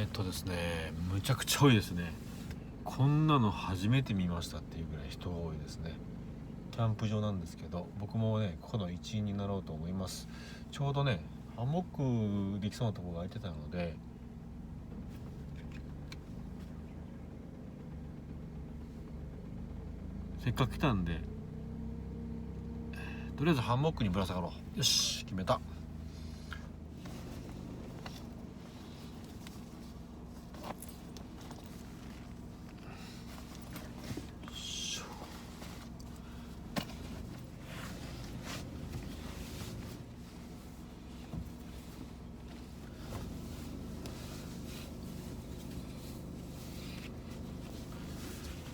ですね、むちゃくちゃ多いですね。こんなの初めて見ましたっていうぐらい人が多いですね。キャンプ場なんですけど、僕もねここの一員になろうと思います。ちょうどねハンモックできそうなところが空いてたので、せっかく来たんでとりあえずハンモックにぶら下がろう。よし、決めた。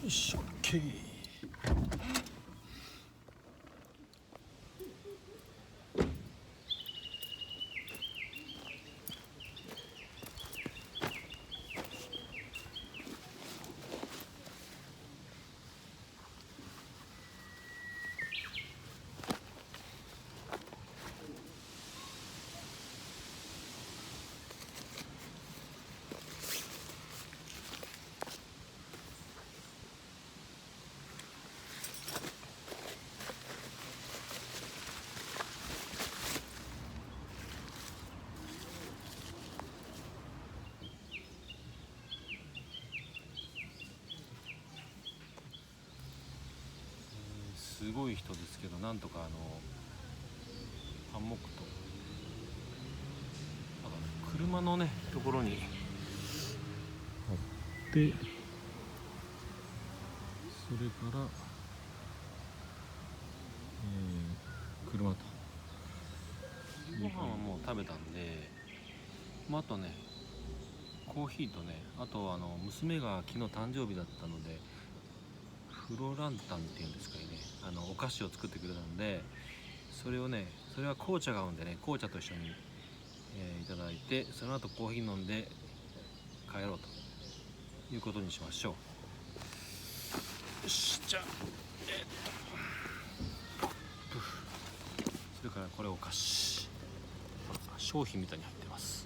よし、オッケー。すごい人ですけど、なんとかハンモックと車のねところに貼って、それから、車とご飯はもう食べたんで、あとねコーヒーとね、あと娘が昨日誕生日だったのでフロランタンっていうんですかね、お菓子を作ってくれたんで、それは紅茶が合うんでね、紅茶と一緒に、いただいて、その後コーヒー飲んで帰ろうということにしましょう。よし、じゃあそれからこれお菓子商品みたいに入ってます。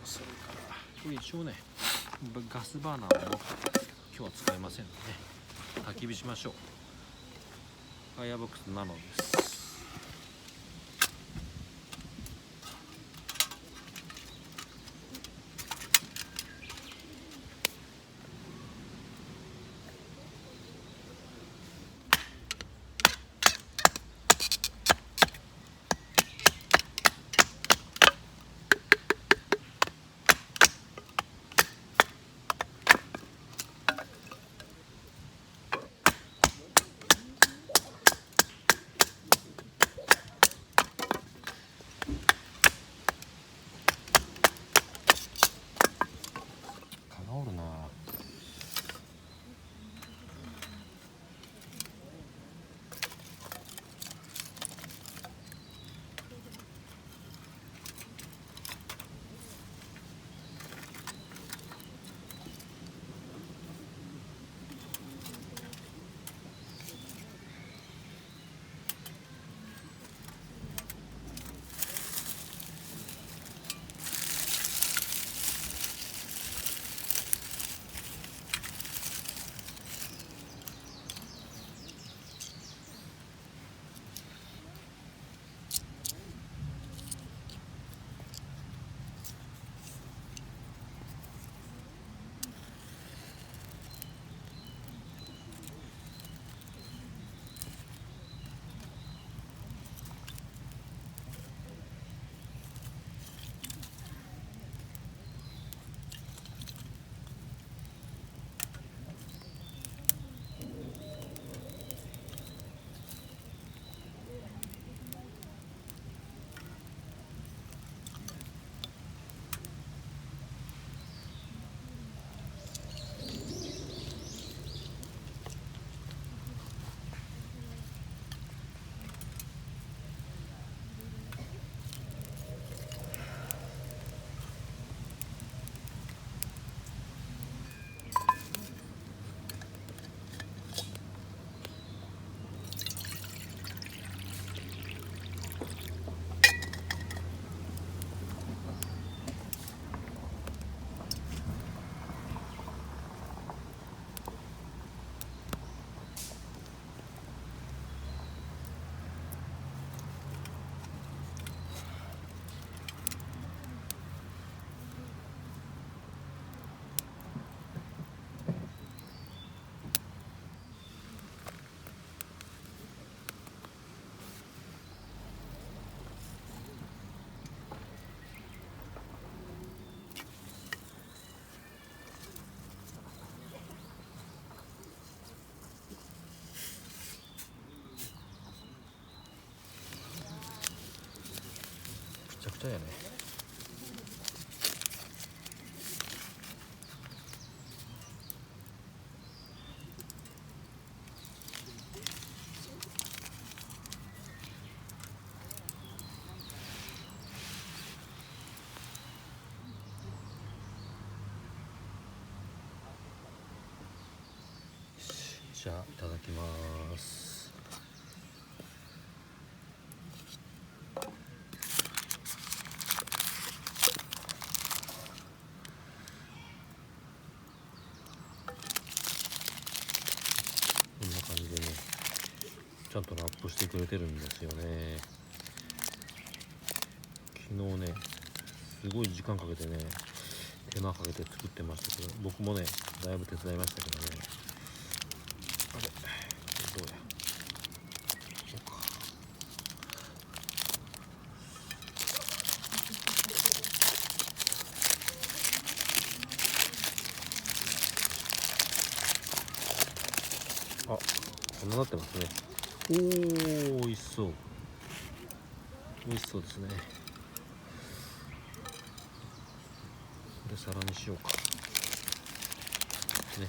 それからこれ一応ねガスバーナーも今日は使いませんので、焚き火しましょう。ファイアボックスナノです。くちゃやね。じゃあいただきます。こんな感じでね、ちゃんとラップしてくれてるんですよね。昨日ね、すごい時間かけてね、手間かけて作ってましたけど、僕もね、だいぶ手伝いましたけどね。あれ、どうや。そうか。あ、こんななってますね。おー、美味しそう。美味しそうですね。これ皿にしようか。ね。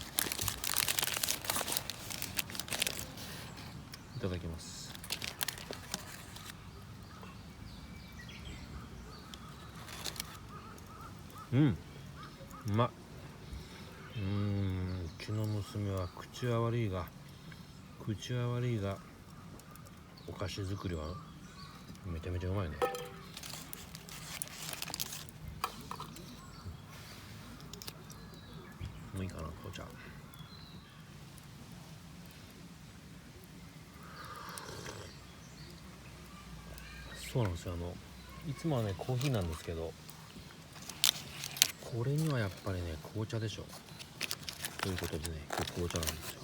いただきます。うん、うまっ。うちの娘は口は悪いがお菓子作りはめちゃめちゃうまいね。もういいかな、紅茶。そうなんですよ。いつもはねコーヒーなんですけど、これにはやっぱりね紅茶でしょ。ということでね、今日紅茶なんですよ。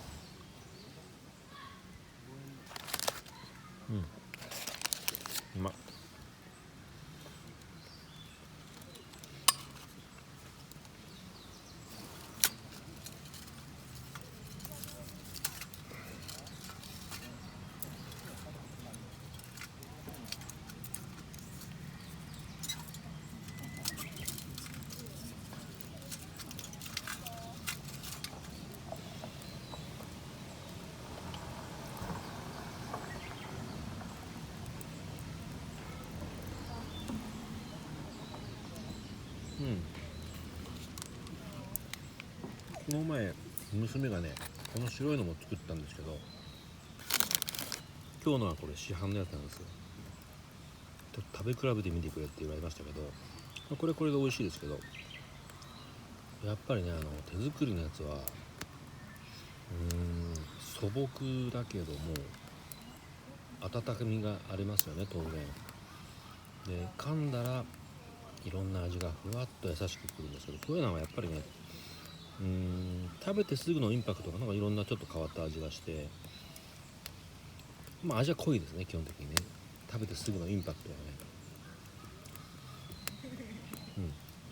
うまっ。この前娘がねこの白いのも作ったんですけど、今日のはこれ市販のやつなんですよ。ちょっと食べ比べてみてくれって言われましたけど、これで美味しいですけど、やっぱりね手作りのやつは素朴だけども温かみがありますよね、当然。で噛んだらいろんな味がふわっと優しくくるんですけど、こういうのはやっぱりね食べてすぐのインパクトがなんかいろんなちょっと変わった味がして、まあ味は濃いですね、基本的にね。食べてすぐのインパクトがね、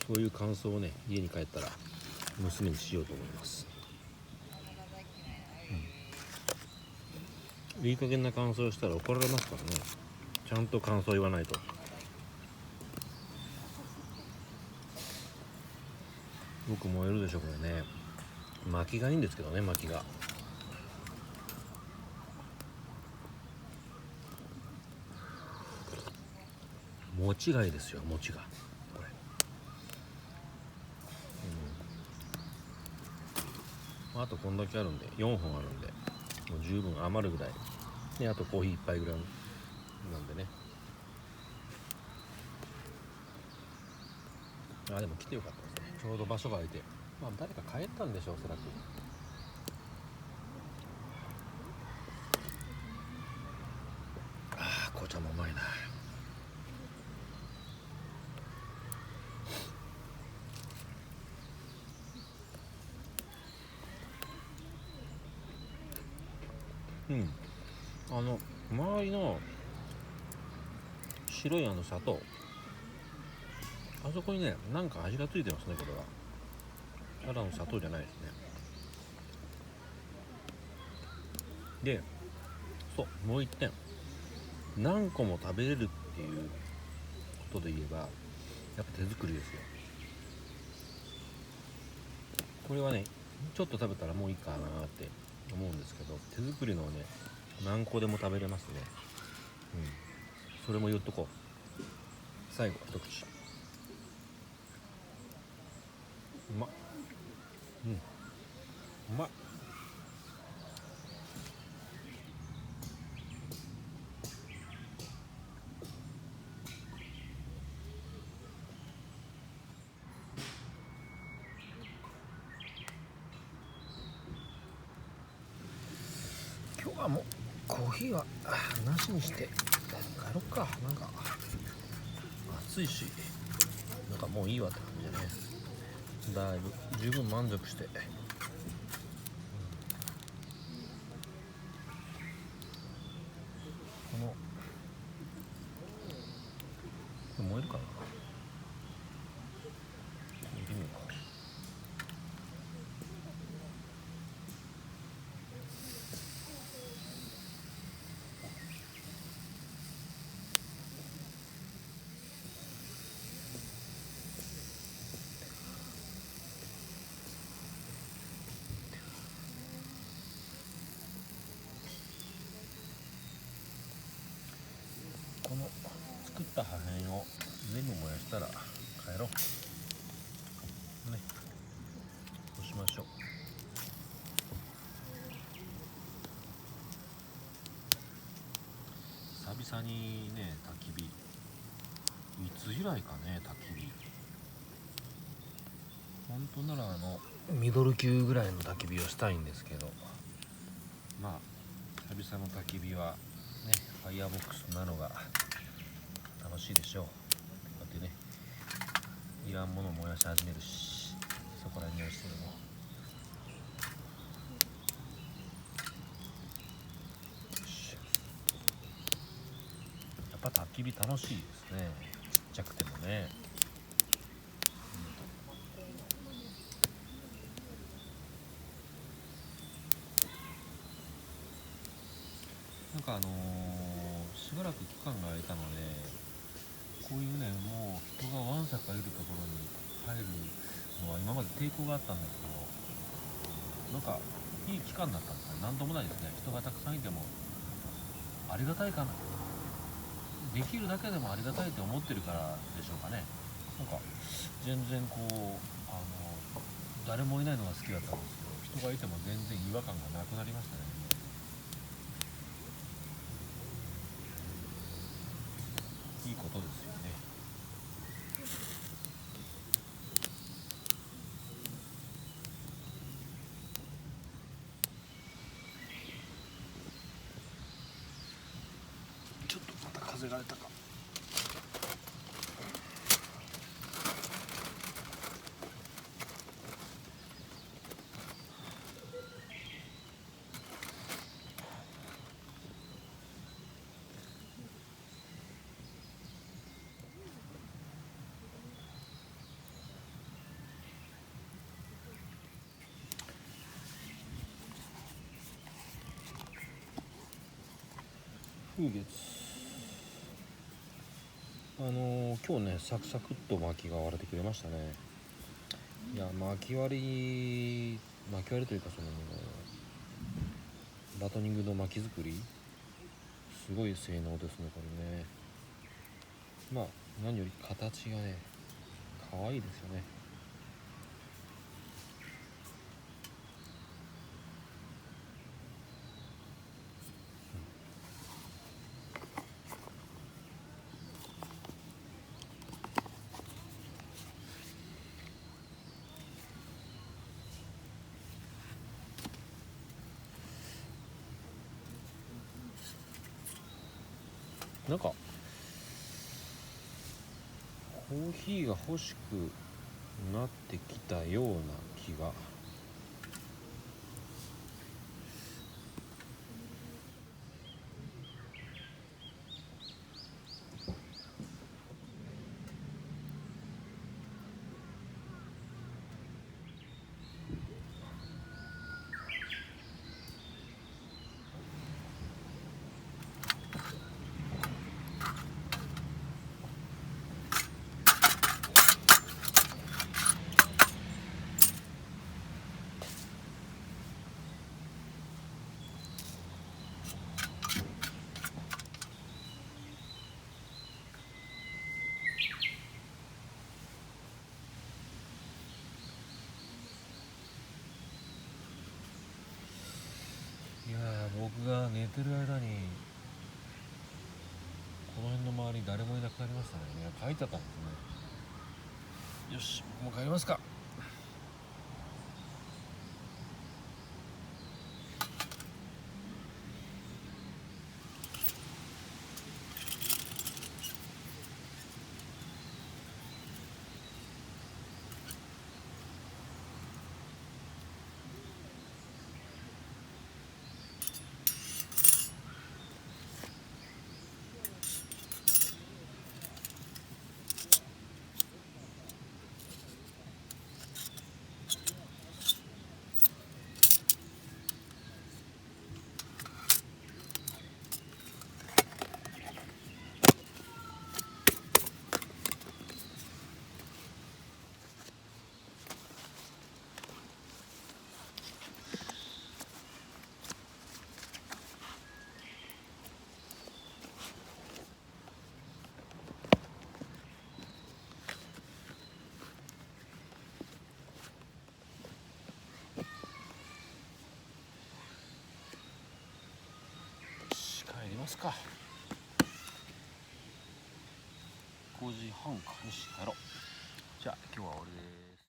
そういう感想をね家に帰ったら娘にしようと思います。いい加減な感想をしたら怒られますからね。ちゃんと感想言わないと。僕燃えるでしょこれね。巻きがいいんですけどね、巻きが。餅がいいですよ、餅がこれ。あとこんだけあるんで4本あるんでもう十分余るぐらいで、あとコーヒー1杯ぐらいなんでね。でも来てよかったですね。ちょうど場所が空いて、まあ誰か帰ったんでしょう、おそらく。紅茶もうまいな。周りの白い砂糖、あそこにねなんか味がついてますね。これはただの砂糖じゃないですね。で、そう、もう一点、何個も食べれるっていうこことで言えばやっぱ手作りですよ。これはねちょっと食べたらもういいかなって思うんですけど、手作りのはね何個でも食べれますね。それも言っとこう。最後一口。うまっ。うまっ。今日はもうコーヒーはなしにして帰ろっか。なんか暑いし、なんかもういいわって感じでね。だいぶ十分満足して、この燃えるかな、見てみようか。この作った破片を全部燃やしたら帰ろうね。そうしましょう。久々にね焚き火、いつ以来かね焚き火。本当ならミドル級ぐらいの焚き火をしたいんですけど、まあ久々の焚き火はねファイヤーボックスなのが楽しいでしょう。こうやってねいらんものを燃やし始めるし、そこらに燃やしてるの。やっぱ焚き火楽しいですね、ちっちゃくてもね。なんかしばらく期間が空いたので、こういうねもう人がわんさかいるところに入るのは今まで抵抗があったんですけど、なんかいい期間だったんですね。なんともないですね。人がたくさんいてもありがたいかな、できるだけでもありがたいって思ってるからでしょうかね。なんか全然こう誰もいないのが好きだったんですけど、人がいても全然違和感がなくなりましたね。いいことですよね。ちょっとまた風が出たか。風月、今日ねサクサクっと薪が割れてくれましたね。いや薪割りというかバトニングの薪作りすごい性能ですねこれね。まあ何より形がね可愛いですよね。なんかコーヒーが欲しくなってきたような気が。てる間にこの辺の周り誰もいなくなりましたね。書いてあったんですね。よし、もう帰りますか。帰りますか。5時半か。よし帰ろう。じゃあ今日は終わりです。